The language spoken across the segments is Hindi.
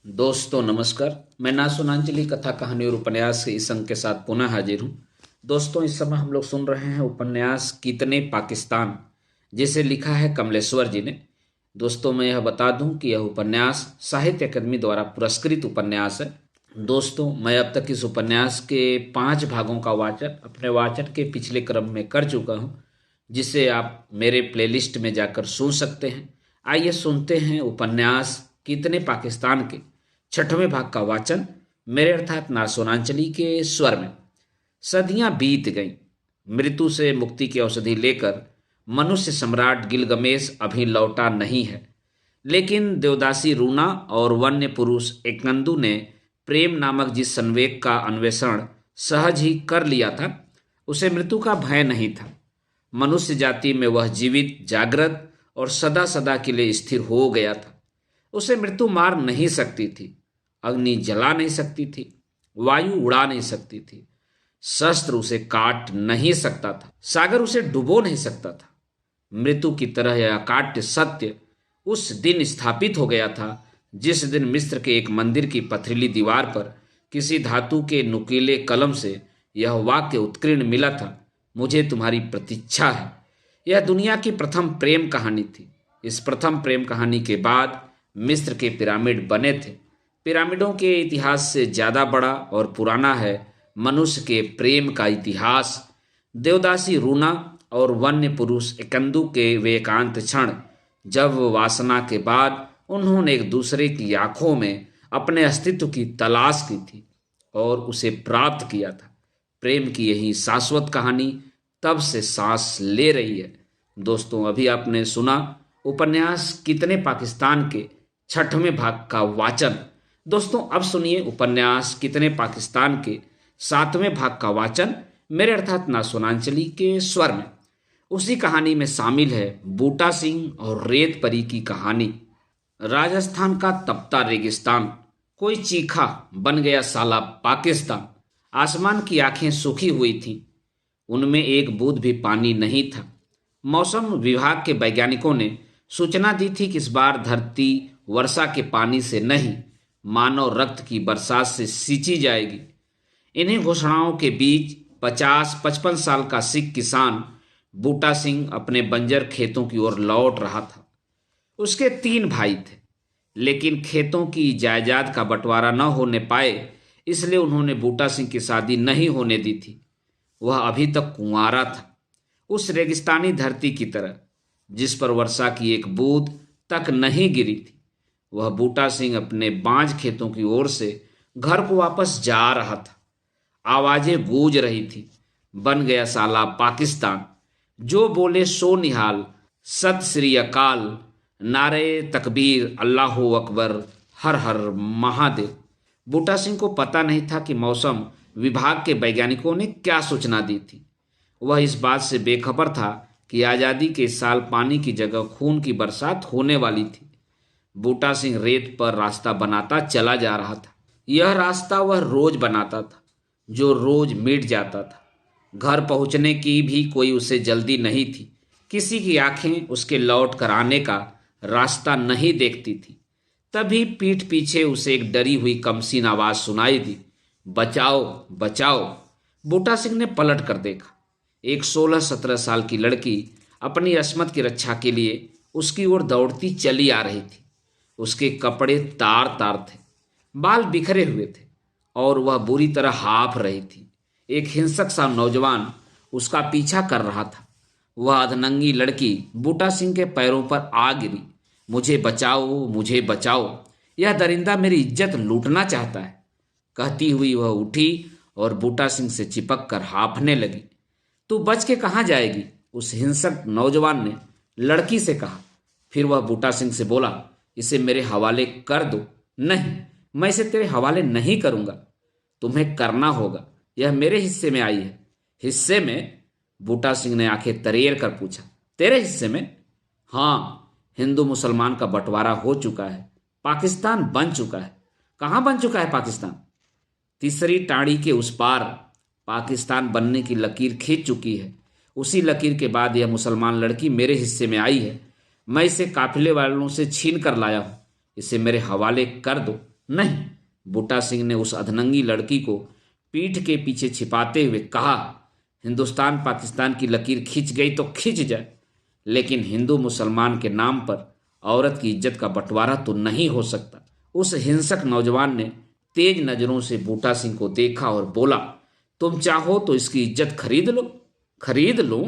दोस्तों नमस्कार। मैं नासुनांजलि कथा कहानी और उपन्यास के इस अंक के साथ पुनः हाजिर हूँ। दोस्तों इस समय हम लोग सुन रहे हैं उपन्यास कितने पाकिस्तान, जिसे लिखा है कमलेश्वर जी ने। दोस्तों मैं यह बता दूं कि यह उपन्यास साहित्य अकादमी द्वारा पुरस्कृत उपन्यास है। दोस्तों मैं अब तक इस उपन्यास के 5 भागों का वाचन अपने वाचन के पिछले क्रम में कर चुका हूँ, जिसे आप मेरे प्लेलिस्ट में जाकर सुन सकते हैं। आइए सुनते हैं उपन्यास कितने पाकिस्तान के 6वें भाग का वाचन मेरे अर्थात नासोनांचली के स्वर में। सदियां बीत गईं। मृत्यु से मुक्ति की औषधि लेकर मनुष्य सम्राट गिलगमेश अभी लौटा नहीं है, लेकिन देवदासी रूना और वन्य पुरुष एकनंदू ने प्रेम नामक जिस संवेग का अन्वेषण सहज ही कर लिया था, उसे मृत्यु का भय नहीं था। मनुष्य जाति में वह जीवित, जागृत और सदा सदा के लिए स्थिर हो गया था। उसे मृत्यु मार नहीं सकती थी, अग्नि जला नहीं सकती थी, वायु उड़ा नहीं सकती थी, शस्त्र उसे काट नहीं सकता था, सागर उसे डुबो नहीं सकता था। मृत्यु की तरह यह अकाट्य सत्य उस दिन स्थापित हो गया था जिस दिन मिस्र के एक मंदिर की पथरीली दीवार पर किसी धातु के नुकीले कलम से यह वाक्य उत्कीर्ण मिला था, मुझे तुम्हारी प्रतीक्षा है। यह दुनिया की प्रथम प्रेम कहानी थी। इस प्रथम प्रेम कहानी के बाद मिस्र के पिरामिड बने थे। पिरामिडों के इतिहास से ज्यादा बड़ा और पुराना है मनुष्य के प्रेम का इतिहास। देवदासी रूना और वन्य पुरुष एकंदू के वे एकांत क्षण, जब वासना के बाद उन्होंने एक दूसरे की आंखों में अपने अस्तित्व की तलाश की थी और उसे प्राप्त किया था। प्रेम की यही शाश्वत कहानी तब से सांस ले रही है। दोस्तों अभी आपने सुना उपन्यास कितने पाकिस्तान के 6वें भाग का वाचन। दोस्तों अब सुनिए उपन्यास कितने पाकिस्तान के 7वें भाग का वाचन मेरे अर्थात नासोनांचली के स्वर में। उसी कहानी में शामिल है बूटा सिंह और रेत परी की कहानी। राजस्थान का तपता रेगिस्तान कोई चीखा बन गया साला पाकिस्तान। आसमान की आंखें सूखी हुई थीं, उनमें एक बूंद भी पानी नहीं था। मौसम विभाग के वैज्ञानिकों ने सूचना दी थी कि इस बार धरती वर्षा के पानी से नहीं, मानव रक्त की बरसात से सींची जाएगी। इन्हीं घोषणाओं के बीच 50-55 साल का सिख किसान बूटा सिंह अपने बंजर खेतों की ओर लौट रहा था। उसके 3 भाई थे, लेकिन खेतों की जायदाद का बंटवारा न होने पाए, इसलिए उन्होंने बूटा सिंह की शादी नहीं होने दी थी। वह अभी तक कुंवारा था, उस रेगिस्तानी धरती की तरह जिस पर वर्षा की एक बूंद तक नहीं गिरी थी। वह बूटा सिंह अपने बांझ खेतों की ओर से घर को वापस जा रहा था। आवाजें गूंज रही थी, बन गया साला पाकिस्तान, जो बोले सो निहाल, सत श्री अकाल, नारे तकबीर, अल्लाहू अकबर, हर हर महादेव। बूटा सिंह को पता नहीं था कि मौसम विभाग के वैज्ञानिकों ने क्या सूचना दी थी। वह इस बात से बेखबर था कि आज़ादी के साल पानी की जगह खून की बरसात होने वाली थी। बूटा सिंह रेत पर रास्ता बनाता चला जा रहा था। यह रास्ता वह रोज बनाता था, जो रोज मिट जाता था। घर पहुंचने की भी कोई उसे जल्दी नहीं थी। किसी की आंखें उसके लौट कर आने का रास्ता नहीं देखती थी। तभी पीठ पीछे उसे एक डरी हुई कमसीन आवाज सुनाई दी, बचाओ बचाओ। बूटा सिंह ने पलट कर देखा। एक 16-17 साल की लड़की अपनी अस्मत की रक्षा के लिए उसकी ओर दौड़ती चली आ रही थी। उसके कपड़े तार तार थे, बाल बिखरे हुए थे और वह बुरी तरह हाँफ रही थी। एक हिंसक सा नौजवान उसका पीछा कर रहा था। वह अधनंगी लड़की बूटा सिंह के पैरों पर आ गिरी। मुझे बचाओ, मुझे बचाओ, यह दरिंदा मेरी इज्जत लूटना चाहता है, कहती हुई वह उठी और बूटा सिंह से चिपक कर हाँफने लगी। तू बच के कहाँ जाएगी, उस हिंसक नौजवान ने लड़की से कहा। फिर वह बूटा सिंह से बोला, इसे मेरे हवाले कर दो। नहीं, मैं इसे तेरे हवाले नहीं करूंगा, तुम्हें करना होगा, यह मेरे हिस्से में आई है। हिस्से में? बूटा सिंह ने आंखें तरेर कर पूछा। तेरे हिस्से में? हाँ, हिंदू मुसलमान का बंटवारा हो चुका है, पाकिस्तान बन चुका है। कहाँ बन चुका है पाकिस्तान? तीसरी टाड़ी के उस पार पाकिस्तान बनने की लकीर खींच चुकी है। उसी लकीर के बाद यह मुसलमान लड़की मेरे हिस्से में आई है। मैं इसे काफिले वालों से छीन कर लाया हूं, इसे मेरे हवाले कर दो। नहीं, बूटा सिंह ने उस अधनंगी लड़की को पीठ के पीछे छिपाते हुए कहा, हिंदुस्तान पाकिस्तान की लकीर खिंच गई तो खिंच जाए, लेकिन हिंदू मुसलमान के नाम पर औरत की इज्जत का बंटवारा तो नहीं हो सकता। उस हिंसक नौजवान ने तेज नजरों से बूटा सिंह को देखा और बोला, तुम चाहो तो इसकी इज्जत खरीद लो। खरीद लो?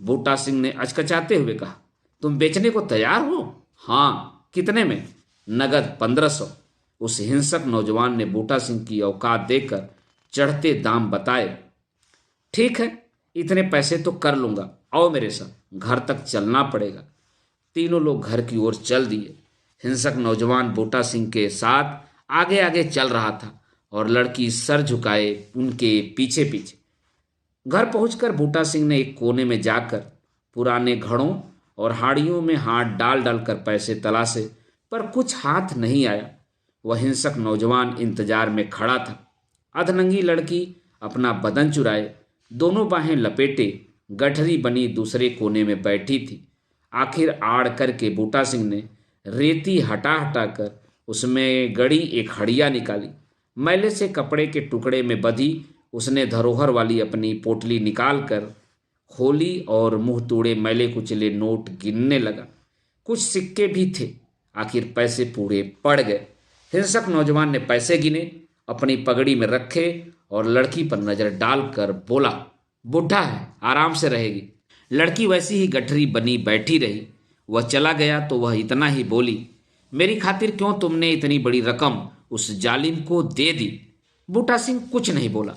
बूटा सिंह ने अचकचाते हुए कहा, तुम बेचने को तैयार हो? हाँ, कितने में? नगद 1500। उस हिंसक नौजवान ने बूटा सिंह की औकात देखकर चढ़ते दाम बताए। ठीक है, इतने पैसे तो कर लूंगा, आओ मेरे साथ, घर तक चलना पड़ेगा। तीनों लोग घर की ओर चल दिए। हिंसक नौजवान बूटा सिंह के साथ आगे आगे चल रहा था और लड़की सर झुकाए उनके पीछे पीछे। घर पहुंचकर बूटा सिंह ने एक कोने में जाकर पुराने घड़ों और हाड़ियों में हाथ डाल डालकर पैसे तलाशे, पर कुछ हाथ नहीं आया। वह हिंसक नौजवान इंतजार में खड़ा था। अधनंगी लड़की अपना बदन चुराए दोनों बाहें लपेटे गठरी बनी दूसरे कोने में बैठी थी। आखिर आड़ करके बूटा सिंह ने रेती हटा हटा कर उसमें गड़ी एक हड़िया निकाली। मैले से कपड़े के टुकड़े में बंधी उसने धरोहर वाली अपनी पोटली निकाल कर खोली और मुंह तोड़े मैले कुचले नोट गिनने लगा। कुछ सिक्के भी थे। आखिर पैसे पूरे पड़ गए। हिंसक नौजवान ने पैसे गिने, अपनी पगड़ी में रखे और लड़की पर नजर डालकर बोला, बुढ़ा है, आराम से रहेगी। लड़की वैसी ही गठरी बनी बैठी रही। वह चला गया तो वह इतना ही बोली, मेरी खातिर क्यों तुमने इतनी बड़ी रकम उस जालिम को दे दी? बूटा सिंह कुछ नहीं बोला।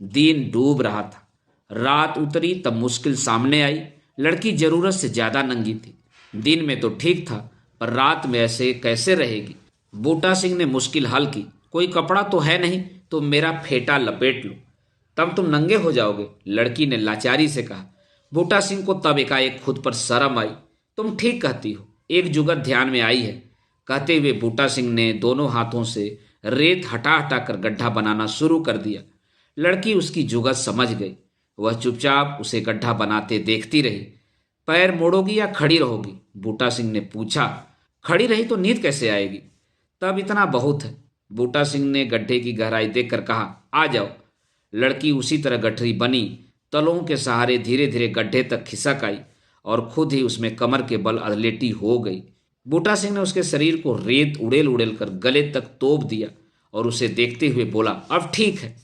दिन डूब रहा था। रात उतरी तब मुश्किल सामने आई। लड़की जरूरत से ज्यादा नंगी थी। दिन में तो ठीक था, पर रात में ऐसे कैसे रहेगी? बूटा सिंह ने मुश्किल हल की, कोई कपड़ा तो है नहीं, तो मेरा फेटा लपेट लो, तब तुम नंगे हो जाओगे, लड़की ने लाचारी से कहा। बूटा सिंह को तब एकाएक खुद पर शर्म आई। तुम ठीक कहती हो, एक जुगत ध्यान में आई है। कहते हुए बूटा सिंह ने दोनों हाथों से रेत हटा हटा कर गड्ढा बनाना शुरू कर दिया। लड़की उसकी जुगत समझ गई। वह चुपचाप उसे गड्ढा बनाते देखती रही। पैर मोड़ोगी या खड़ी रहोगी? बूटा सिंह ने पूछा। खड़ी रही तो नींद कैसे आएगी? तब इतना बहुत है। बूटा सिंह ने गड्ढे की गहराई देखकर कहा, आ जाओ। लड़की उसी तरह गठरी बनी तलों के सहारे धीरे धीरे गड्ढे तक खिसक आई और खुद ही उसमें कमर के बल अधलेटी हो गई। बूटा सिंह ने उसके शरीर को रेत उड़ेल उड़ेल कर गले तक तोप दिया और उसे देखते हुए बोला, अब ठीक है।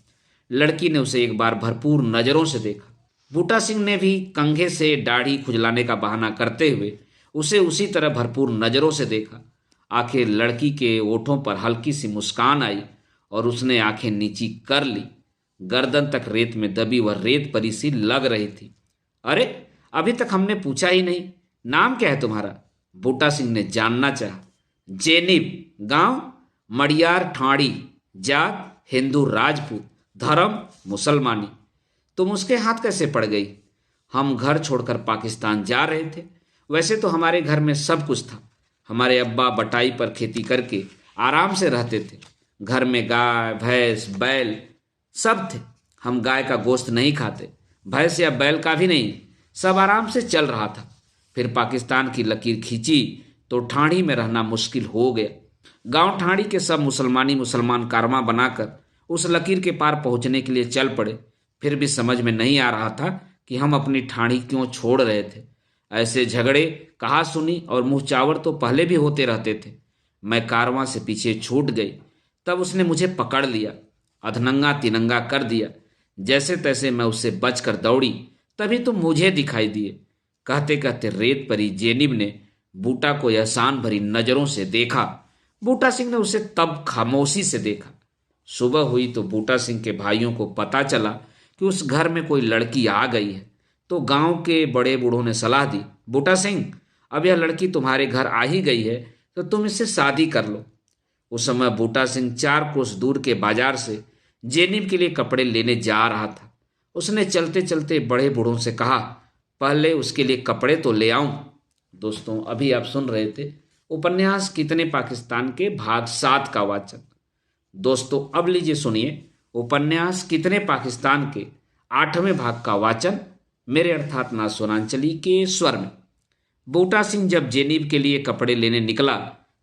लड़की ने उसे एक बार भरपूर नजरों से देखा। बूटा सिंह ने भी कंघे से दाढ़ी खुजलाने का बहाना करते हुए उसे उसी तरह भरपूर नजरों से देखा। आखिर लड़की के ओठों पर हल्की सी मुस्कान आई और उसने आंखें नीची कर ली। गर्दन तक रेत में दबी वह रेत परी सी लग रही थी। अरे, अभी तक हमने पूछा ही नहीं, नाम क्या है तुम्हारा? बूटा सिंह ने जानना चाहा। जेनिब, गांव मड़ियार ठाड़ी, जात हिंदू राजपूत, धर्म मुसलमानी। तुम उसके हाथ कैसे पड़ गई? हम घर छोड़कर पाकिस्तान जा रहे थे। वैसे तो हमारे घर में सब कुछ था। हमारे अब्बा बटाई पर खेती करके आराम से रहते थे। घर में गाय भैंस बैल सब थे। हम गाय का गोश्त नहीं खाते, भैंस या बैल का भी नहीं। सब आराम से चल रहा था। फिर पाकिस्तान की लकीर खींची तो ठाणी में रहना मुश्किल हो गया। गांव ठाणी के सब मुसलमान कारवां बनाकर उस लकीर के पार पहुंचने के लिए चल पड़े। फिर भी समझ में नहीं आ रहा था कि हम अपनी ठाणी क्यों छोड़ रहे थे। ऐसे झगड़े कहा सुनी और मुंह चावड़ तो पहले भी होते रहते थे। मैं कारवां से पीछे छूट गई। तब उसने मुझे पकड़ लिया, अधनंगा तिनंगा कर दिया। जैसे तैसे मैं उससे बचकर दौड़ी, तभी तुम मुझे दिखाई दिए। कहते कहते रेत परी जेनिब ने बूटा को एहसान भरी नजरों से देखा। बूटा सिंह ने उसे तब खामोशी से देखा। सुबह हुई तो बूटा सिंह के भाइयों को पता चला कि उस घर में कोई लड़की आ गई है। तो गांव के बड़े बूढ़ों ने सलाह दी, बूटा सिंह, अब यह लड़की तुम्हारे घर आ ही गई है तो तुम इससे शादी कर लो। उस समय बूटा सिंह 4 कोस दूर के बाजार से जेनिब के लिए कपड़े लेने जा रहा था। उसने चलते चलते बड़े बूढ़ों से कहा, पहले उसके लिए कपड़े तो ले आऊं। दोस्तों, अभी आप सुन रहे थे उपन्यास कितने पाकिस्तान के भाग 7 का वाचन। दोस्तों, अब लीजिए सुनिए उपन्यास कितने पाकिस्तान के 8वें भाग का वाचन मेरे अर्थात नासुनांचली के स्वर में। बूटा सिंह जब जेनिब के लिए कपड़े लेने निकला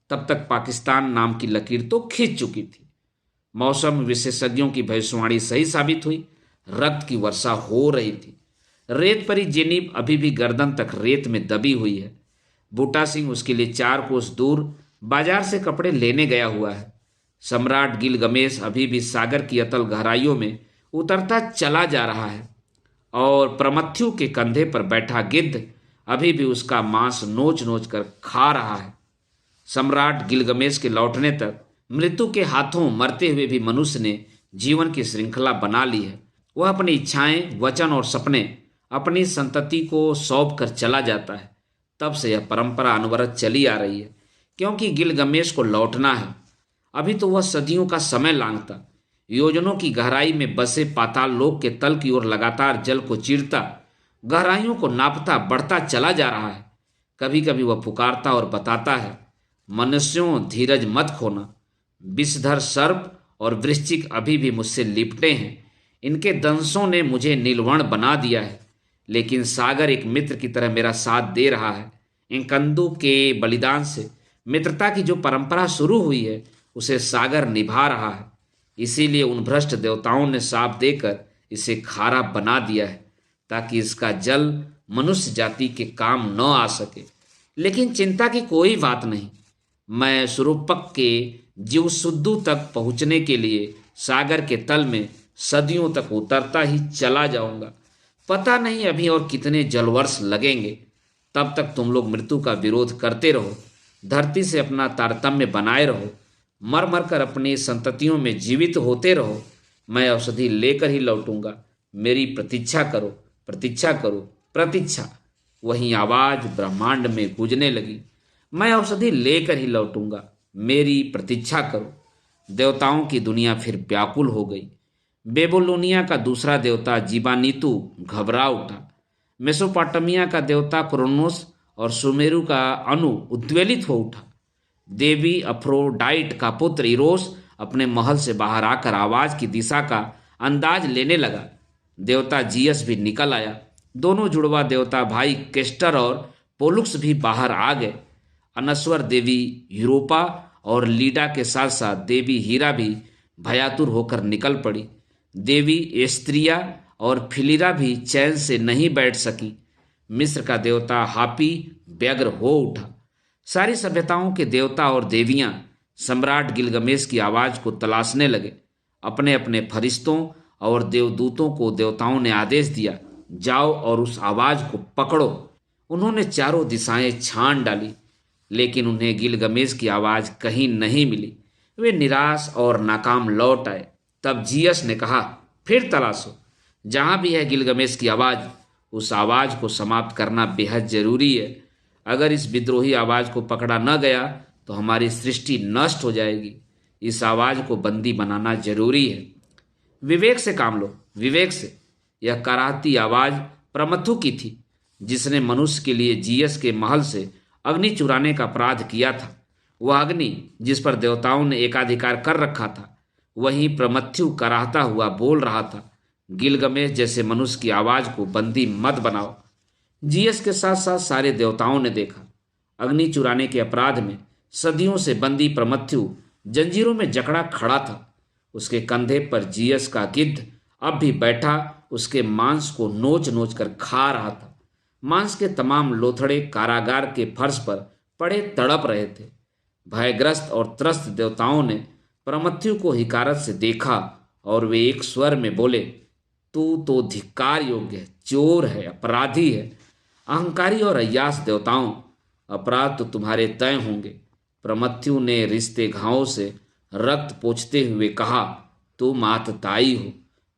तब तक पाकिस्तान नाम की लकीर तो खींच चुकी थी। मौसम विशेषज्ञों की भविष्यवाणी सही साबित हुई। रक्त की वर्षा हो रही थी। रेत परी जेनिब अभी भी गर्दन तक रेत में दबी हुई है। बूटा सिंह उसके लिए 4 कोस दूर बाजार से कपड़े लेने गया हुआ है। सम्राट गिलगमेश अभी भी सागर की अतल गहराइयों में उतरता चला जा रहा है और प्रमथ्यू के कंधे पर बैठा गिद्ध अभी भी उसका मांस नोच नोच कर खा रहा है। सम्राट गिलगमेश के लौटने तक मृत्यु के हाथों मरते हुए भी मनुष्य ने जीवन की श्रृंखला बना ली है। वह अपनी इच्छाएं, वचन और सपने अपनी संतति को सौंप कर चला जाता है। तब से यह परंपरा अनवरत चली आ रही है, क्योंकि गिलगमेश को लौटना है। अभी तो वह सदियों का समय लांघता, योजनों की गहराई में बसे पाताल लोक के तल की ओर लगातार जल को चीरता, गहराइयों को नापता बढ़ता चला जा रहा है। कभी कभी वह पुकारता और बताता है, मनुष्यों धीरज मत खोना। विषधर सर्प और वृश्चिक अभी भी मुझसे लिपटे हैं। इनके दंशों ने मुझे नीलवर्ण बना दिया है, लेकिन सागर एक मित्र की तरह मेरा साथ दे रहा है। इन कंदू के बलिदान से मित्रता की जो परंपरा शुरू हुई है उसे सागर निभा रहा है। इसीलिए उन भ्रष्ट देवताओं ने शाप देकर इसे खारा बना दिया है, ताकि इसका जल मनुष्य जाति के काम न आ सके। लेकिन चिंता की कोई बात नहीं। मैं सुरूपक के जीवसुद्धू तक पहुंचने के लिए सागर के तल में सदियों तक उतरता ही चला जाऊंगा। पता नहीं अभी और कितने जलवर्ष लगेंगे। तब तक तुम लोग मृत्यु का विरोध करते रहो, धरती से अपना तारतम्य बनाए रहो, मर मर कर अपनी संततियों में जीवित होते रहो। मैं औषधि लेकर ही लौटूंगा। मेरी प्रतीक्षा करो, प्रतीक्षा करो, प्रतीक्षा। वही आवाज ब्रह्मांड में गूंजने लगी, मैं औषधि लेकर ही लौटूंगा, मेरी प्रतीक्षा करो। देवताओं की दुनिया फिर व्याकुल हो गई। बेबोलोनिया का दूसरा देवता जीबानीतु घबरा उठा। मेसोपोटामिया का देवता क्रोनोस और सुमेरु का अनु उद्वेलित हो उठा। देवी अफ्रोडाइट का पुत्र इरोस अपने महल से बाहर आकर आवाज की दिशा का अंदाज लेने लगा। देवता जियस भी निकल आया। दोनों जुड़वा देवता भाई केस्टर और पोलुक्स भी बाहर आ गए। अनस्वर देवी यूरोपा और लीडा के साथ साथ देवी हीरा भी भयातुर होकर निकल पड़ी। देवी एस्त्रिया और फिलिरा भी चैन से नहीं बैठ सकी। मिस्र का देवता हापी व्यग्र हो उठा। सारी सभ्यताओं के देवता और देवियां सम्राट गिलगमेश की आवाज को तलाशने लगे। अपने अपने फरिश्तों और देवदूतों को देवताओं ने आदेश दिया, जाओ और उस आवाज को पकड़ो। उन्होंने चारों दिशाएं छान डाली, लेकिन उन्हें गिलगमेश की आवाज कहीं नहीं मिली। वे निराश और नाकाम लौट आए। तब जियस ने कहा, फिर तलाशो। जहां भी है गिलगमेश की आवाज, उस आवाज को समाप्त करना बेहद जरूरी है। अगर इस विद्रोही आवाज को पकड़ा न गया तो हमारी सृष्टि नष्ट हो जाएगी। इस आवाज को बंदी बनाना जरूरी है। विवेक से काम लो, विवेक से। यह कराहती आवाज प्रमथु की थी, जिसने मनुष्य के लिए जियस के महल से अग्नि चुराने का अपराध किया था। वह अग्नि जिस पर देवताओं ने एकाधिकार कर रखा था, वहीं प्रमथ्यु कराहता हुआ बोल रहा था, गिलगमेश जैसे मनुष्य की आवाज को बंदी मत बनाओ। जियस के साथ साथ सारे देवताओं ने देखा, अग्नि चुराने के अपराध में सदियों से बंदी प्रमथ्यु जंजीरों में जकड़ा खड़ा था। उसके कंधे पर जियस का गिद्ध अब भी बैठा उसके मांस को नोच नोच कर खा रहा था। मांस के तमाम लोथड़े कारागार के फर्श पर पड़े तड़प रहे थे। भयग्रस्त और त्रस्त देवताओं ने प्रमथ्यु को हिकारत से देखा और वे एक स्वर में बोले, तू तो धिक्कार योग्य है, चोर है, अपराधी है। अहंकारी और अय्यास देवताओं, अपराध तो तुम्हारे तय होंगे। प्रमथ्यु ने रिश्ते घावों से रक्त पोंछते हुए कहा, तुम आतताई हो।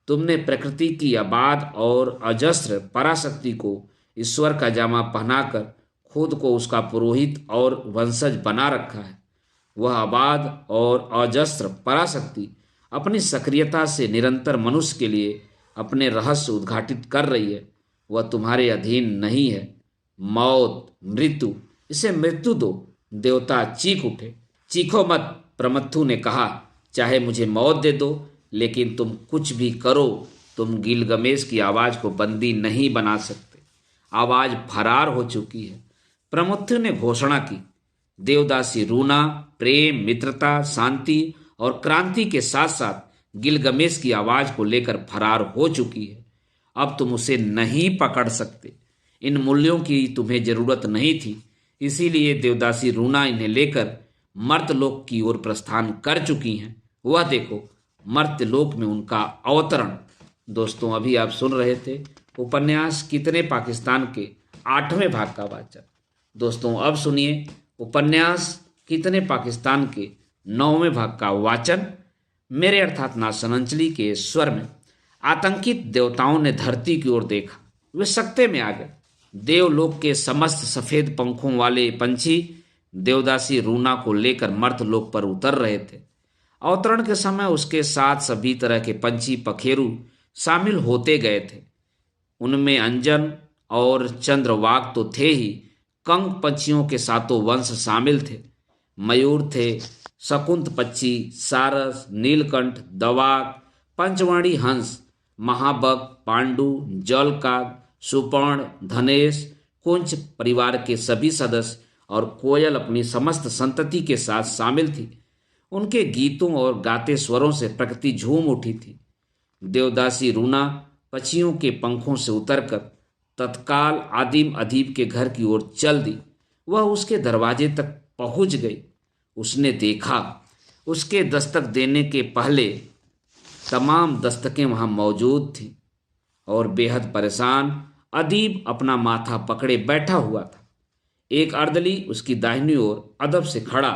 तुमने प्रकृति की अबाध और अजस्र पराशक्ति को ईश्वर का जामा पहनाकर खुद को उसका पुरोहित और वंशज बना रखा है। वह अबाध और अजस्र पराशक्ति अपनी सक्रियता से निरंतर मनुष्य के लिए अपने रहस्य उद्घाटित कर रही है। वह तुम्हारे अधीन नहीं है। मौत, मृत्यु, इसे मृत्यु दो। देवता चीख उठे। चीखो मत, प्रमथु ने कहा, चाहे मुझे मौत दे दो, लेकिन तुम कुछ भी करो, तुम गिलगमेश की आवाज को बंदी नहीं बना सकते। आवाज फरार हो चुकी है। प्रमथु ने घोषणा की, देवदासी रूना प्रेम, मित्रता, शांति और क्रांति के साथ साथ गिलगमेश की आवाज को लेकर फरार हो चुकी है। अब तुम उसे नहीं पकड़ सकते। इन मूल्यों की तुम्हें जरूरत नहीं थी, इसीलिए देवदासी रूना इन्हें लेकर मर्तलोक की ओर प्रस्थान कर चुकी हैं। वह देखो, मर्तलोक में उनका अवतरण। दोस्तों, अभी आप सुन रहे थे उपन्यास कितने पाकिस्तान के 8वें भाग का वाचन। दोस्तों, अब सुनिए उपन्यास कितने पाकिस्तान के 9वें भाग का वाचन मेरे अर्थात नासन अंजलि के स्वर में। आतंकित देवताओं ने धरती की ओर देखा। वे सकते में आ गए। देवलोक के समस्त सफेद पंखों वाले पंछी देवदासी रूना को लेकर मर्तलोक पर उतर रहे थे। अवतरण के समय उसके साथ सभी तरह के पंछी पखेरु शामिल होते गए थे। उनमें अंजन और चंद्रवाक तो थे ही, कंक पंछियों के सातों वंश शामिल थे। मयूर थे, शकुंत पक्षी, सारस, नीलकंठ, दवाक, पंचवर्णी हंस, महाबक, पांडु, जलकाग, सुपर्ण, धनेश, कुंच परिवार के सभी सदस्य और कोयल अपनी समस्त संतति के साथ शामिल थी। उनके गीतों और गाते स्वरों से प्रकृति झूम उठी थी। देवदासी रूना पक्षियों के पंखों से उतरकर तत्काल आदिम अदीब के घर की ओर चल दी। वह उसके दरवाजे तक पहुंच गई। उसने देखा, उसके दस्तक देने के पहले तमाम दस्तकें वहां मौजूद थीं और बेहद परेशान अदीब अपना माथा पकड़े बैठा हुआ था। एक अर्दली उसकी दाहिनी ओर अदब से खड़ा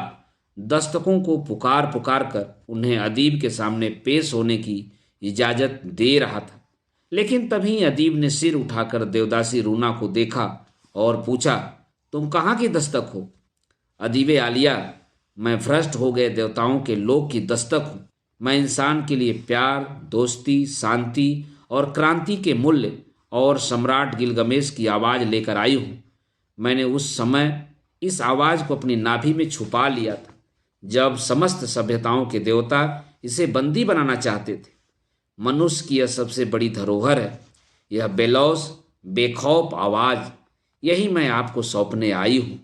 दस्तकों को पुकार पुकार कर उन्हें अदीब के सामने पेश होने की इजाजत दे रहा था। लेकिन तभी अदीब ने सिर उठाकर देवदासी रूना को देखा और पूछा, तुम कहाँ की दस्तक हो? अदीबे आलिया, मैं भ्रष्ट हो गए देवताओं के लोक की दस्तक हूँ। मैं इंसान के लिए प्यार, दोस्ती, शांति और क्रांति के मूल्य और सम्राट गिलगमेश की आवाज़ लेकर आई हूँ। मैंने उस समय इस आवाज़ को अपनी नाभि में छुपा लिया था जब समस्त सभ्यताओं के देवता इसे बंदी बनाना चाहते थे। मनुष्य की यह सबसे बड़ी धरोहर है, यह बेलौस बेखौफ आवाज़। यही मैं आपको सौंपने आई हूँ।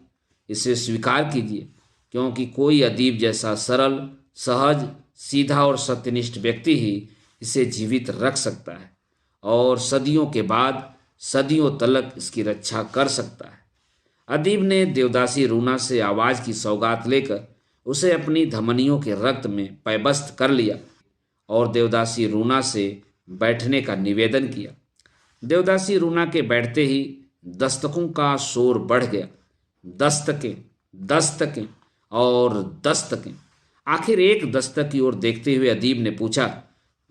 इसे स्वीकार कीजिए, क्योंकि कोई अदीब जैसा सरल, सहज, सीधा और सत्यनिष्ठ व्यक्ति ही इसे जीवित रख सकता है और सदियों के बाद सदियों तलक इसकी रक्षा कर सकता है। अदीब ने देवदासी रूना से आवाज़ की सौगात लेकर उसे अपनी धमनियों के रक्त में पैबस्त कर लिया और देवदासी रूना से बैठने का निवेदन किया। देवदासी रूना के बैठते ही दस्तकों का शोर बढ़ गया। दस्तकें, दस्तकें और दस्तकें। आखिर एक दस्तक की ओर देखते हुए अदीब ने पूछा,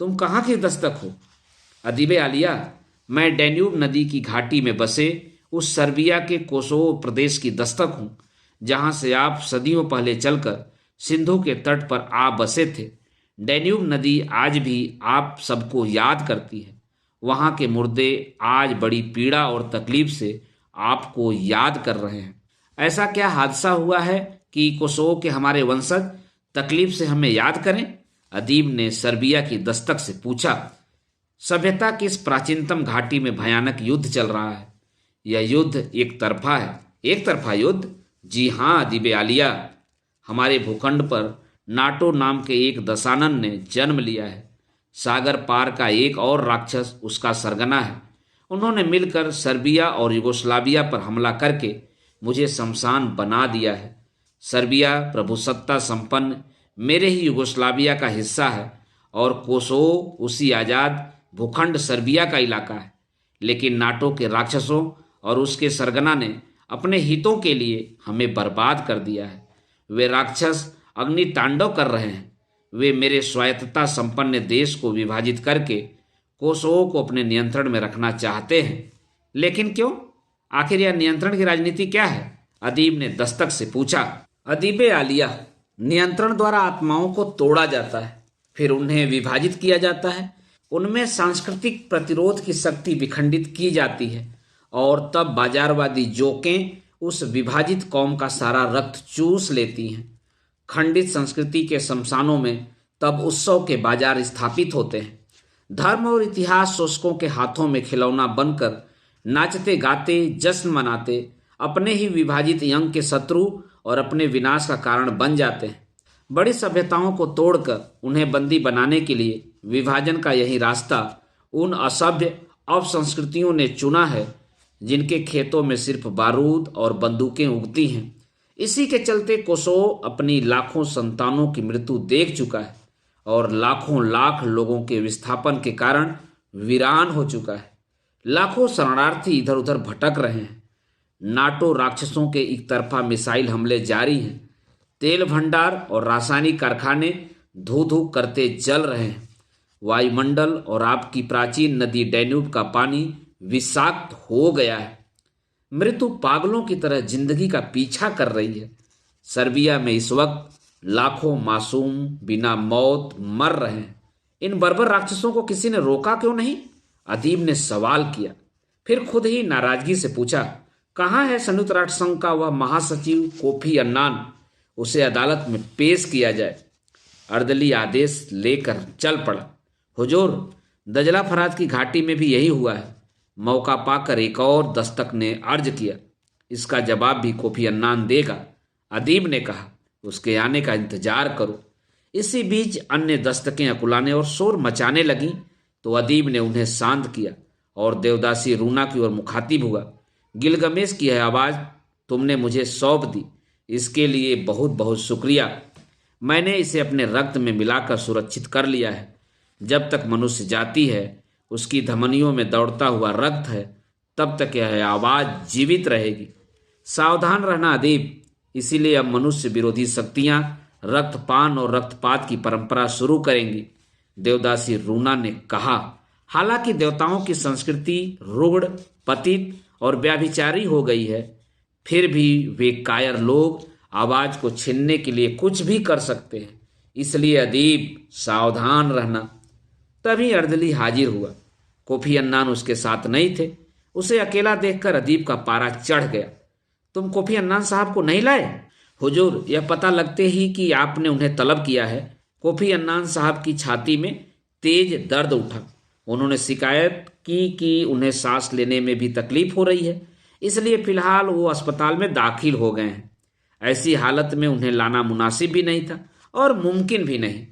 तुम कहाँ की दस्तक हो? अदीबे आलिया, मैं डैन्यूब नदी की घाटी में बसे उस सर्बिया के कोसोवो प्रदेश की दस्तक हूँ, जहाँ से आप सदियों पहले चलकर सिंधु के तट पर आ बसे थे। डैन्यूब नदी आज भी आप सबको याद करती है। वहाँ के मुर्दे आज बड़ी पीड़ा और तकलीफ से आपको याद कर रहे हैं। ऐसा क्या हादसा हुआ है कि कोसोवो के हमारे वंशज तकलीफ से हमें याद करें? अदीब ने सर्बिया की दस्तक से पूछा। सभ्यता की इस प्राचीनतम घाटी में भयानक युद्ध चल रहा है। यह युद्ध एक तरफा है। एक तरफा युद्ध? जी हाँ अदीबे आलिया, हमारे भूखंड पर नाटो नाम के एक दशानन ने जन्म लिया है। सागर पार का एक और राक्षस उसका सरगना है। उन्होंने मिलकर सर्बिया और युगोस्लाविया पर हमला करके मुझे शमशान बना दिया है। सर्बिया प्रभुसत्ता संपन्न मेरे ही युगोस्लाविया का हिस्सा है और कोसोवो उसी आज़ाद भूखंड सर्बिया का इलाका है। लेकिन नाटो के राक्षसों और उसके सरगना ने अपने हितों के लिए हमें बर्बाद कर दिया है। वे राक्षस अग्नि तांडव कर रहे हैं। वे मेरे स्वायत्तता संपन्न देश को विभाजित करके कोसोवो को अपने नियंत्रण में रखना चाहते हैं। लेकिन क्यों? आखिर यह नियंत्रण की राजनीति क्या है? अदीब ने दस्तक से पूछा। अदीबे आलिया, नियंत्रण द्वारा आत्माओं को तोड़ा जाता है, फिर उन्हें विभाजित किया जाता है। उनमें सांस्कृतिक प्रतिरोध की शक्ति विखंडित की जाती है और तब बाजारवादी जोकें उस विभाजित कौम का सारा रक्त चूस लेती हैं। खंडित संस्कृति के शमशानों में तब उत्सव के बाजार स्थापित होते हैं। धर्म और इतिहास शोषकों के हाथों में खिलौना बनकर नाचते गाते जश्न मनाते अपने ही विभाजित यंग के शत्रु और अपने विनाश का कारण बन जाते हैं। बड़ी सभ्यताओं को तोड़कर उन्हें बंदी बनाने के लिए विभाजन का यही रास्ता उन असभ्य अपसंस्कृतियों ने चुना है जिनके खेतों में सिर्फ बारूद और बंदूकें उगती हैं। इसी के चलते कोसोवो अपनी लाखों संतानों की मृत्यु देख चुका है और लाखों लाख लोगों के विस्थापन के कारण वीरान हो चुका है। लाखों शरणार्थी इधर उधर भटक रहे हैं। नाटो राक्षसों के एक तरफा मिसाइल हमले जारी हैं। तेल भंडार और रासायनिक कारखाने धू धू करते जल रहे हैं। वायुमंडल और आपकी प्राचीन नदी डैन्यूब का पानी विषाक्त हो गया है। मृत्यु पागलों की तरह जिंदगी का पीछा कर रही है। सर्बिया में इस वक्त लाखों मासूम बिना मौत मर रहे हैं। इन बर्बर राक्षसों को किसी ने रोका क्यों नहीं? अदीब ने सवाल किया। फिर खुद ही नाराजगी से पूछा, कहाँ है संयुक्त राष्ट्र संघ का वह महासचिव कोफी अन्नान? उसे अदालत में पेश किया जाए। अर्दली आदेश लेकर चल पड़ा। हुजूर, दजला फराज की घाटी में भी यही हुआ है। मौका पाकर एक और दस्तक ने अर्ज किया। इसका जवाब भी कोफी अन्नान देगा, अदीब ने कहा। उसके आने का इंतजार करो। इसी बीच अन्य दस्तकें अकुलाने और शोर मचाने लगीं तो अदीब ने उन्हें शांत किया और देवदासी रूना की ओर मुखातिब हुआ। गिलगमेश की है आवाज़ तुमने मुझे सौंप दी, इसके लिए बहुत बहुत शुक्रिया। मैंने इसे अपने रक्त में मिलाकर सुरक्षित कर लिया है। जब तक मनुष्य जाति है, उसकी धमनियों में दौड़ता हुआ रक्त है, तब तक यह आवाज़ जीवित रहेगी। सावधान रहना अदीब। इसीलिए अब मनुष्य विरोधी शक्तियां रक्तपान और रक्तपात की परंपरा शुरू करेंगी, देवदासी रूना ने कहा। हालांकि देवताओं की संस्कृति रुग्ण, पतित और व्याभिचारी हो गई है, फिर भी वे कायर लोग आवाज को छीनने के लिए कुछ भी कर सकते हैं। इसलिए अदीब, सावधान रहना। तभी अर्दली हाजिर हुआ। कोफी अन्नान उसके साथ नहीं थे। उसे अकेला देखकर अदीब का पारा चढ़ गया। तुम कोफी अन्नान साहब को नहीं लाए? हुजूर, यह पता लगते ही कि आपने उन्हें तलब किया है, कोफी अन्नान साहब की छाती में तेज दर्द उठा। उन्होंने शिकायत की कि उन्हें सांस लेने में भी तकलीफ हो रही है, इसलिए फिलहाल वो अस्पताल में दाखिल हो गए हैं। ऐसी हालत में उन्हें लाना मुनासिब भी नहीं था और मुमकिन भी नहीं।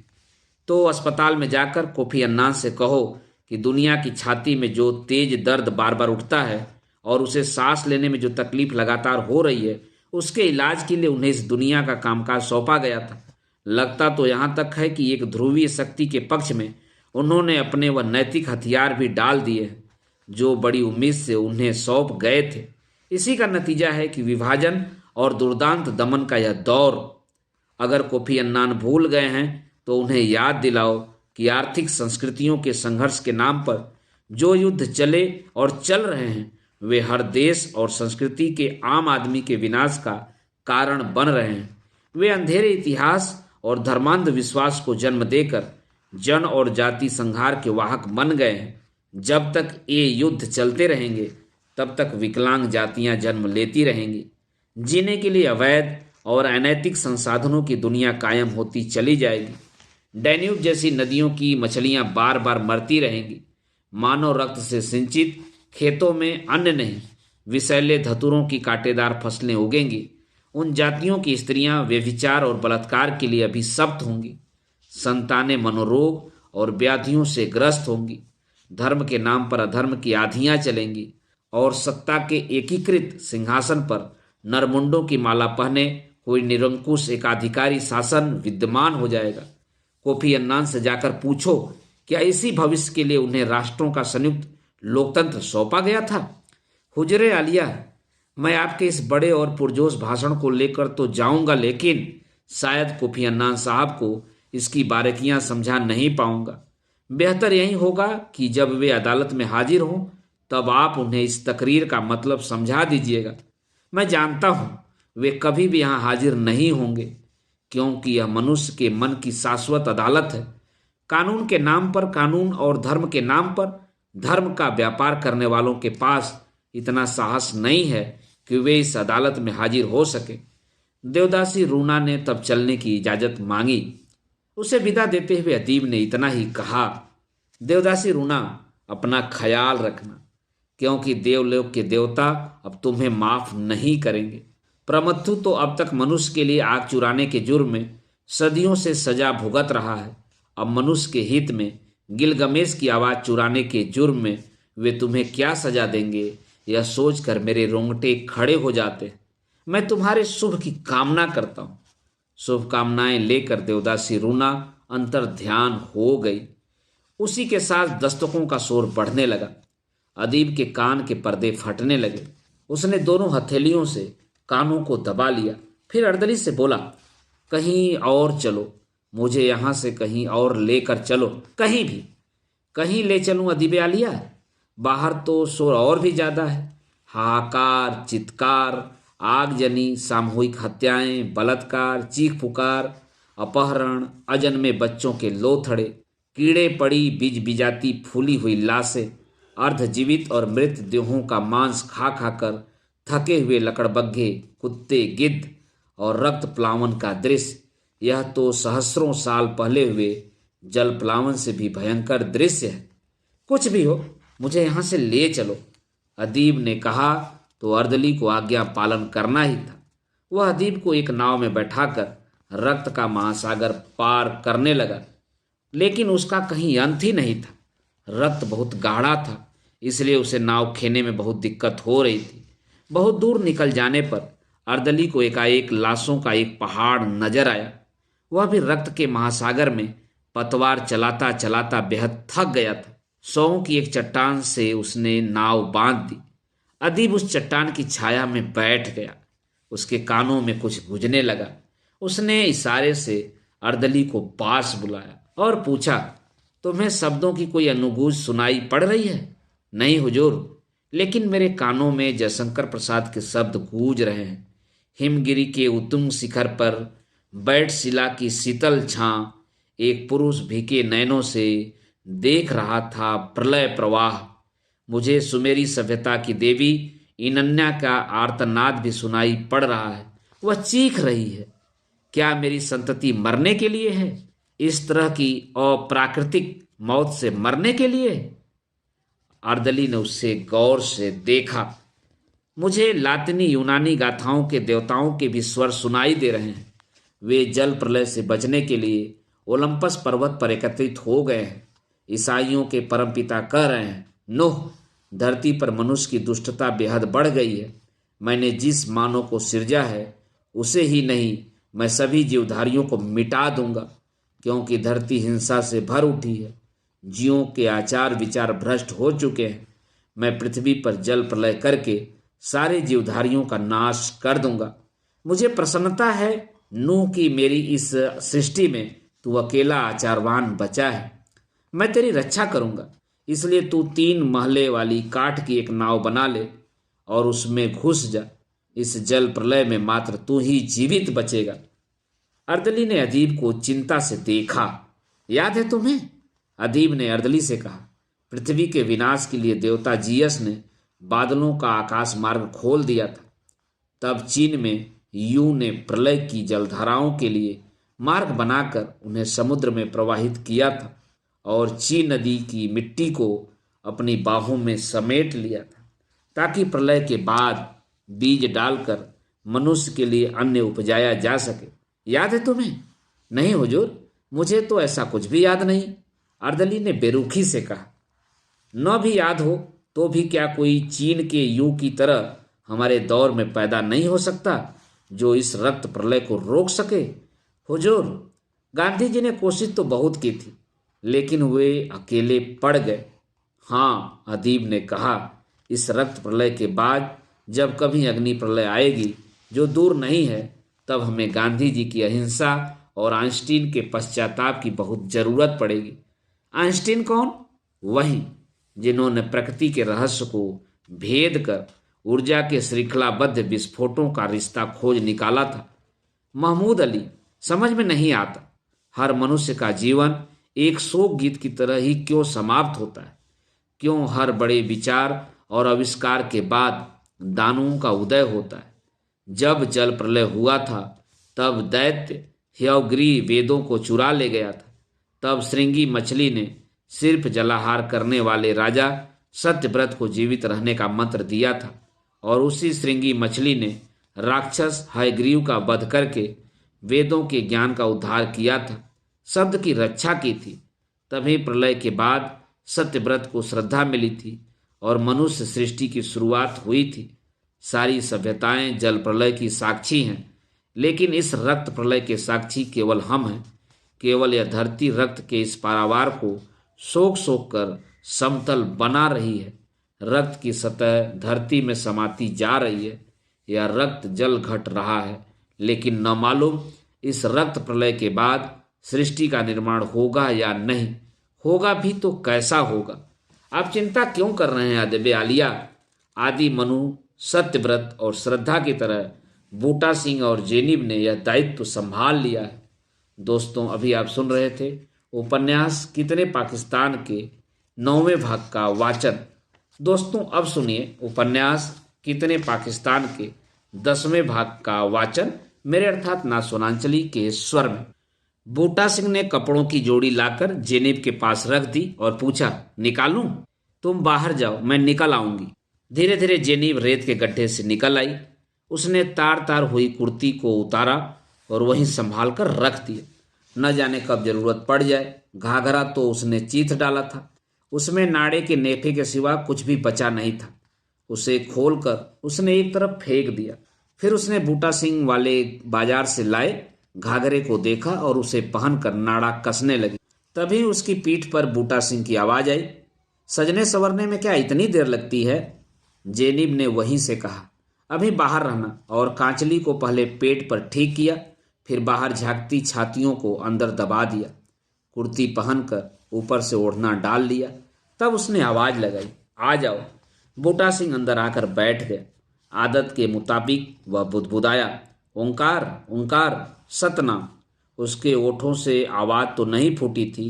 तो अस्पताल में जाकर कोफी अन्नान से कहो कि दुनिया की छाती में जो तेज दर्द बार बार उठता है और उसे सांस लेने में जो तकलीफ लगातार हो रही है, उसके इलाज के लिए उन्हें इस दुनिया का कामकाज सौंपा गया था। लगता तो यहाँ तक है कि एक ध्रुवीय शक्ति के पक्ष में उन्होंने अपने वह नैतिक हथियार भी डाल दिए हैं जो बड़ी उम्मीद से उन्हें सौंप गए थे। इसी का नतीजा है कि विभाजन और दुर्दांत दमन का यह दौर। अगर कोफी अन्नान भूल गए हैं तो उन्हें याद दिलाओ कि आर्थिक संस्कृतियों के संघर्ष के नाम पर जो युद्ध चले और चल रहे हैं, वे हर देश और संस्कृति के आम आदमी के विनाश का कारण बन रहे हैं। वे अंधेरे इतिहास और धर्मांध विश्वास को जन्म देकर जन और जाति संहार के वाहक बन गए हैं। जब तक ये युद्ध चलते रहेंगे, तब तक विकलांग जातियां जन्म लेती रहेंगी। जीने के लिए अवैध और अनैतिक संसाधनों की दुनिया कायम होती चली जाएगी। डैन्यूब जैसी नदियों की मछलियां बार बार मरती रहेंगी। मानव रक्त से सिंचित खेतों में अन्न नहीं, विषैले धतुरों की कांटेदार फसलें उगेंगी। उन जातियों की स्त्रियां व्यभिचार और बलात्कार के लिए अभिशप्त होंगी। संतानें मनोरोग और व्याधियों से ग्रस्त होंगी। धर्म के नाम पर अधर्म की आधियां चलेंगी और सत्ता के एकीकृत सिंहासन पर नरमुंडों की माला पहने कोई निरंकुश एकाधिकारी शासन विद्यमान हो जाएगा। कोफी अन्नान से जाकर पूछो, क्या इसी भविष्य के लिए उन्हें राष्ट्रों का संयुक्त लोकतंत्र सौंपा गया था? हुजरे आलिया, मैं आपके इस बड़े और पुरजोश भाषण को लेकर तो जाऊंगा, लेकिन शायद कोफी अन्नान साहब को इसकी बारीकियां समझा नहीं पाऊंगा। बेहतर यही होगा कि जब वे अदालत में हाजिर हों, तब आप उन्हें इस तकरीर का मतलब समझा दीजिएगा। मैं जानता हूं वे कभी भी यहाँ हाजिर नहीं होंगे, क्योंकि यह मनुष्य के मन की शाश्वत अदालत है। कानून के नाम पर कानून और धर्म के नाम पर धर्म का व्यापार करने वालों के पास इतना साहस नहीं है कि वे इस अदालत में हाजिर हो सके। देवदासी रूना ने तब चलने की इजाजत मांगी। उसे विदा देते हुए अदीब ने इतना ही कहा, देवदासी रूना, अपना ख्याल रखना, क्योंकि देवलोक के देवता अब तुम्हें माफ नहीं करेंगे। प्रमथु तो अब तक मनुष्य के लिए आग चुराने के जुर्म में सदियों से सजा भुगत रहा है। अब मनुष्य के हित में गिलगमेश की आवाज चुराने के जुर्म में वे तुम्हें क्या सजा देंगे, यह सोचकर मेरे रोंगटे खड़े हो जाते हैं। मैं तुम्हारे शुभ की कामना करता हूँ। शुभकामनाएं लेकर देवदासी रूना अंतर ध्यान हो गई। उसी के साथ दस्तकों का शोर बढ़ने लगा। अदीब के कान के पर्दे फटने लगे। उसने दोनों हथेलियों से कानों को दबा लिया, फिर अर्दली से बोला, कहीं और चलो, मुझे यहाँ से कहीं और लेकर चलो, कहीं भी। कहीं ले चलूं अदीब आलिया? बाहर तो शोर और भी ज्यादा है। हाहाकार, चित्कार, आगजनी, सामूहिक हत्याएं, बलात्कार, चीख पुकार, अपहरण, अजन्मे बच्चों के लोथड़े, कीड़े पड़ी बिज बिजाती फूली हुई लाशें, अर्धजीवित और मृत देहों का मांस खा खाकर थके हुए लकड़बग्घे, कुत्ते, गिद्ध और रक्त प्लावन का दृश्य, यह तो सहस्रों साल पहले हुए जल प्लावन से भी भयंकर दृश्य है। कुछ भी हो, मुझे यहाँ से ले चलो। अदीब ने कहा तो अर्दली को आज्ञा पालन करना ही था। वह अदीब को एक नाव में बैठाकर रक्त का महासागर पार करने लगा, लेकिन उसका कहीं अंत ही नहीं था। रक्त बहुत गाढ़ा था, इसलिए उसे नाव खेने में बहुत दिक्कत हो रही थी। बहुत दूर निकल जाने पर अर्दली को एकाएक लाशों का एक पहाड़ नजर आया। वह भी रक्त के महासागर में पतवार चलाता चलाता बेहद थक गया था। सौ की एक चट्टान से उसने नाव बांध दी। अदीब उस चट्टान की छाया में बैठ गया। उसके कानों में कुछ गूंजने लगा। उसने इशारे से अर्दली को पास बुलाया और पूछा, तुम्हें शब्दों की कोई अनुगूंज सुनाई पड़ रही है? नहीं हुजूर, लेकिन मेरे कानों में जयशंकर प्रसाद के शब्द गूंज रहे हैं। हिमगिरी के उत्तुंग शिखर पर बैठ शिला की शीतल छां एक पुरुष भीगे नैनों से देख रहा था प्रलय प्रवाह। मुझे सुमेरी सभ्यता की देवी इनन्या का आर्तनाद भी सुनाई पड़ रहा है। वह चीख रही है। क्या मेरी संतति मरने के लिए है? इस तरह की अप्राकृतिक मौत से मरने के लिए? अर्दली ने उससे गौर से देखा। मुझे लातिनी यूनानी गाथाओं के देवताओं के भी स्वर सुनाई दे रहे हैं। वे जल प्रलय से बचने के लिए ओलंपस पर्वत पर एकत्रित हो गए हैं। ईसाइयों के परमपिता कह रहे हैं, नोह, धरती पर मनुष्य की दुष्टता बेहद बढ़ गई है। मैंने जिस मानव को सिरजा है उसे ही नहीं, मैं सभी जीवधारियों को मिटा दूंगा, क्योंकि धरती हिंसा से भर उठी है। जीवों के आचार विचार भ्रष्ट हो चुके हैं। मैं पृथ्वी पर जल प्रलय करके सारे जीवधारियों का नाश कर दूंगा। मुझे प्रसन्नता है नूह की मेरी इस सृष्टि में तू अकेला आचारवान बचा है। मैं तेरी रक्षा करूंगा, इसलिए तू 3 महले वाली काठ की एक नाव बना ले और उसमें घुस जा। इस जल प्रलय में मात्र तू ही जीवित बचेगा। अर्दली ने अदीब को चिंता से देखा। याद है तुम्हें? अदीब ने अर्दली से कहा, पृथ्वी के विनाश के लिए देवता जियस ने बादलों का आकाश मार्ग खोल दिया था। तब चीन में यू ने प्रलय की जलधाराओं के लिए मार्ग बनाकर उन्हें समुद्र में प्रवाहित किया था और ची नदी की मिट्टी को अपनी बाहों में समेट लिया था, ताकि प्रलय के बाद बीज डालकर मनुष्य के लिए अन्न उपजाया जा सके। याद है तुम्हें? नहीं हुजूर, मुझे तो ऐसा कुछ भी याद नहीं, अर्दली ने बेरुखी से कहा। न भी याद हो तो भी क्या कोई चीन के यू की तरह हमारे दौर में पैदा नहीं हो सकता जो इस रक्त प्रलय को रोक सके? हुजूर, गांधी जी ने कोशिश तो बहुत की थी, लेकिन वे अकेले पड़ गए। हाँ, अदीब ने कहा, इस रक्त प्रलय के बाद जब कभी अग्नि प्रलय आएगी जो दूर नहीं है, तब हमें गांधी जी की अहिंसा और आइंस्टीन के पश्चाताप की बहुत जरूरत पड़ेगी। आइंस्टीन कौन? वही जिन्होंने प्रकृति के रहस्य को भेद कर ऊर्जा के श्रृंखलाबद्ध विस्फोटों का रिश्ता खोज निकाला था। महमूद अली, समझ में नहीं आता, हर मनुष्य का जीवन एक शोक गीत की तरह ही क्यों समाप्त होता है? क्यों हर बड़े विचार और आविष्कार के बाद दानवों का उदय होता है? जब जल प्रलय हुआ था तब दैत्य हयग्रीव वेदों को चुरा ले गया था। तब श्रृंगी मछली ने सिर्फ जलाहार करने वाले राजा सत्यव्रत को जीवित रहने का मंत्र दिया था और उसी श्रृंगी मछली ने राक्षस हयग्रीव का वध करके वेदों के ज्ञान का उद्धार किया था, शब्द की रक्षा की थी। तभी प्रलय के बाद सत्यव्रत को श्रद्धा मिली थी और मनुष्य सृष्टि की शुरुआत हुई थी। सारी सभ्यताएं जल प्रलय की साक्षी हैं, लेकिन इस रक्त प्रलय के साक्षी केवल हम हैं। केवल यह धरती रक्त के इस पारावार को सोख सोख कर समतल बना रही है। रक्त की सतह धरती में समाती जा रही है। यह रक्त जल घट रहा है, लेकिन न मालूम इस रक्त प्रलय के बाद सृष्टि का निर्माण होगा या नहीं। होगा भी तो कैसा होगा? आप चिंता क्यों कर रहे हैं अदबे आलिया? आदि मनु, सत्यव्रत और श्रद्धा की तरह बूटा सिंह और जेनिब ने यह दायित्व संभाल लिया है। दोस्तों, अभी आप सुन रहे थे उपन्यास कितने पाकिस्तान के 9वें भाग का वाचन। दोस्तों, अब सुनिए उपन्यास कितने पाकिस्तान के 10वें भाग का वाचन मेरे अर्थात नासुनांचली के स्वर में। बूटा सिंह ने कपड़ों की जोड़ी लाकर जेनिब के पास रख दी और पूछा, निकालूं? तुम बाहर जाओ, मैं निकल आऊंगी। धीरे धीरे जेनिब रेत के गड्ढे से निकल आई। उसने तार तार हुई कुर्ती को उतारा और वहीं संभाल कर रख दिया। न जाने कब जरूरत पड़ जाए। घाघरा तो उसने चीथ डाला था, उसमें नाड़े के नेफे के सिवा कुछ भी बचा नहीं था। उसे खोलकर उसने एक तरफ फेंक दिया। फिर उसने बूटा सिंह वाले बाजार से लाए घाघरे को देखा और उसे पहनकर नाड़ा कसने लगी। तभी उसकी पीठ पर बूटा सिंह की आवाज आई, सजने संवरने में क्या इतनी देर लगती है? जेनिब ने वहीं से कहा, अभी बाहर रहना, और कांचली को पहले पेट पर ठीक किया, फिर बाहर झांकती छातियों को अंदर दबा दिया। कुर्ती पहनकर ऊपर से ओढ़ना डाल लिया। तब उसने आवाज लगाई, आ जाओ। बूटा सिंह अंदर आकर बैठ गया। आदत के मुताबिक वह बुदबुदाया, ओंकार ओंकार सतनाम। उसके ओठों से आवाज तो नहीं फूटी थी,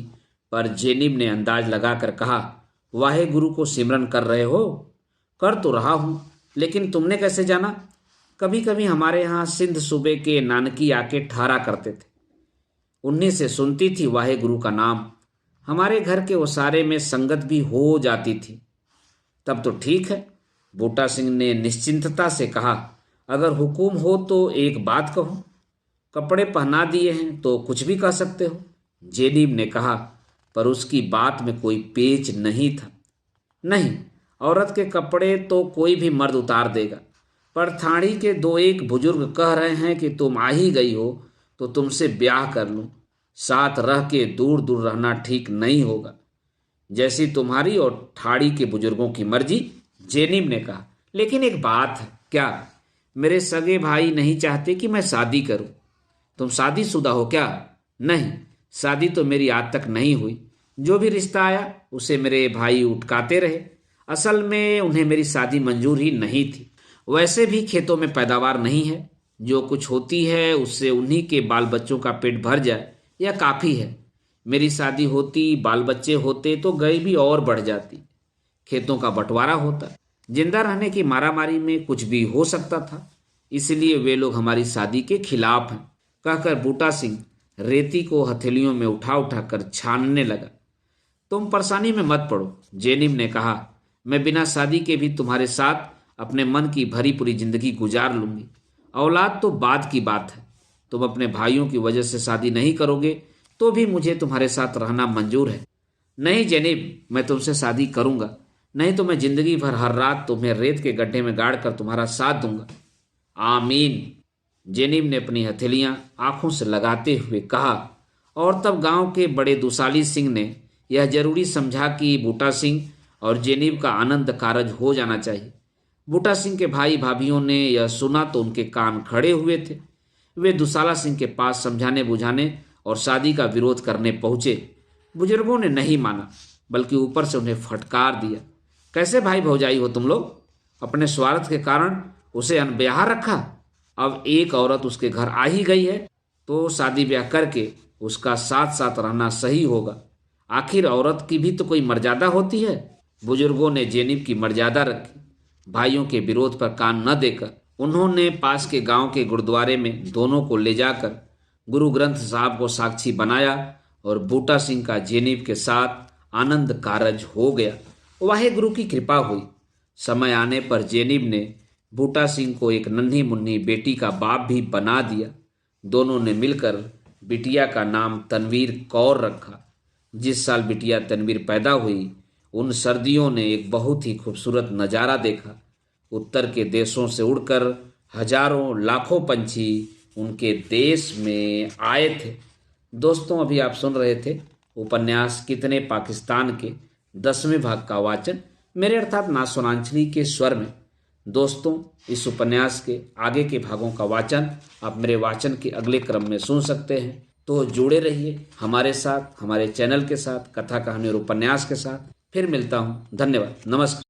पर जेनिब ने अंदाज लगाकर कहा, वाहे गुरु को सिमरन कर रहे हो? कर तो रहा हूं, लेकिन तुमने कैसे जाना? कभी कभी हमारे यहाँ सिंध सूबे के नानकी आके ठहरा करते थे, उन्हीं से सुनती थी वाहे गुरु का नाम। हमारे घर के ओसारे में संगत भी हो जाती थी। तब तो ठीक है, बूटा सिंह ने निश्चिंतता से कहा, अगर हुकुम हो तो एक बात कहो। कपड़े पहना दिए हैं तो कुछ भी कह सकते हो, जेनिब ने कहा, पर उसकी बात में कोई पेच नहीं था। नहीं, औरत के कपड़े तो कोई भी मर्द उतार देगा, पर थाड़ी के दो एक बुजुर्ग कह रहे हैं कि तुम आ ही गई हो तो तुमसे ब्याह कर लूं। साथ रह के दूर दूर रहना ठीक नहीं होगा। जैसी तुम्हारी और ठाड़ी के बुजुर्गों की मर्जी, जेनिब ने कहा। लेकिन एक बात है। क्या? मेरे सगे भाई नहीं चाहते कि मैं शादी करूं। तुम शादीशुदा हो क्या? नहीं, शादी तो मेरी आज तक नहीं हुई। जो भी रिश्ता आया उसे मेरे भाई उठकाते रहे। असल में उन्हें मेरी शादी मंजूर ही नहीं थी। वैसे भी खेतों में पैदावार नहीं है। जो कुछ होती है उससे उन्हीं के बाल बच्चों का पेट भर जाए यह काफ़ी है। मेरी शादी होती, बाल बच्चे होते तो गरीबी और बढ़ जाती। खेतों का बंटवारा होता, जिंदा रहने की मारामारी में कुछ भी हो सकता था। इसलिए वे लोग हमारी शादी के खिलाफ हैं, कहकर बूटा सिंह रेती को हथेलियों में उठा उठा कर छानने लगा। तुम परेशानी में मत पड़ो, जेनिब ने कहा। मैं बिना शादी के भी तुम्हारे साथ अपने मन की भरी पूरी जिंदगी गुजार लूंगी। औलाद तो बाद की बात है। तुम अपने भाइयों की वजह से शादी नहीं करोगे तो भी मुझे तुम्हारे साथ रहना मंजूर है। नहीं जेनिब, मैं तुमसे शादी करूंगा, नहीं तो मैं जिंदगी भर हर रात तुम्हें रेत के गड्ढे में गाड़ कर तुम्हारा साथ दूंगा। आमीन, जेनिब ने अपनी हथेलियां आंखों से लगाते हुए कहा। और तब गांव के बड़े दुसाली सिंह ने यह जरूरी समझा कि बूटा सिंह और जेनिब का आनंद कारज हो जाना चाहिए। बूटा सिंह के भाई भाभीियों ने यह सुना तो उनके कान खड़े हुए थे। वे दुसाला सिंह के पास समझाने बुझाने और शादी का विरोध करने पहुंचे। बुजुर्गों ने नहीं माना, बल्कि ऊपर से उन्हें फटकार दिया, कैसे भाई भौजाई हो तुम लोग? अपने स्वार्थ के कारण उसे अनब्याह रखा। अब एक औरत उसके घर आ ही गई है तो शादी ब्याह करके उसका साथ साथ रहना सही होगा। आखिर औरत की भी तो कोई मर्यादा होती है। बुजुर्गों ने जेनिब की मर्यादा रखी। भाइयों के विरोध पर कान न देकर उन्होंने पास के गांव के गुरुद्वारे में दोनों को ले जाकर गुरु ग्रंथ साहब को साक्षी बनाया और बूटा सिंह का जेनिब के साथ आनंद कारज हो गया। वाहे गुरु की कृपा हुई। समय आने पर जेनिब ने बूटा सिंह को एक नन्ही मुन्नी बेटी का बाप भी बना दिया। दोनों ने मिलकर बिटिया का नाम तनवीर कौर रखा। जिस साल बिटिया तनवीर पैदा हुई उन सर्दियों ने एक बहुत ही खूबसूरत नज़ारा देखा। उत्तर के देशों से उड़कर हजारों लाखों पंछी उनके देश में आए थे। दोस्तों, अभी आप सुन रहे थे उपन्यास कितने पाकिस्तान के 10वें भाग का वाचन मेरे अर्थात नासुनांचली के स्वर में। दोस्तों, इस उपन्यास के आगे के भागों का वाचन आप मेरे वाचन के अगले क्रम में सुन सकते हैं। तो जुड़े रहिए हमारे साथ, हमारे चैनल के साथ, कथा कहानी और उपन्यास के साथ। फिर मिलता हूँ। धन्यवाद। नमस्कार।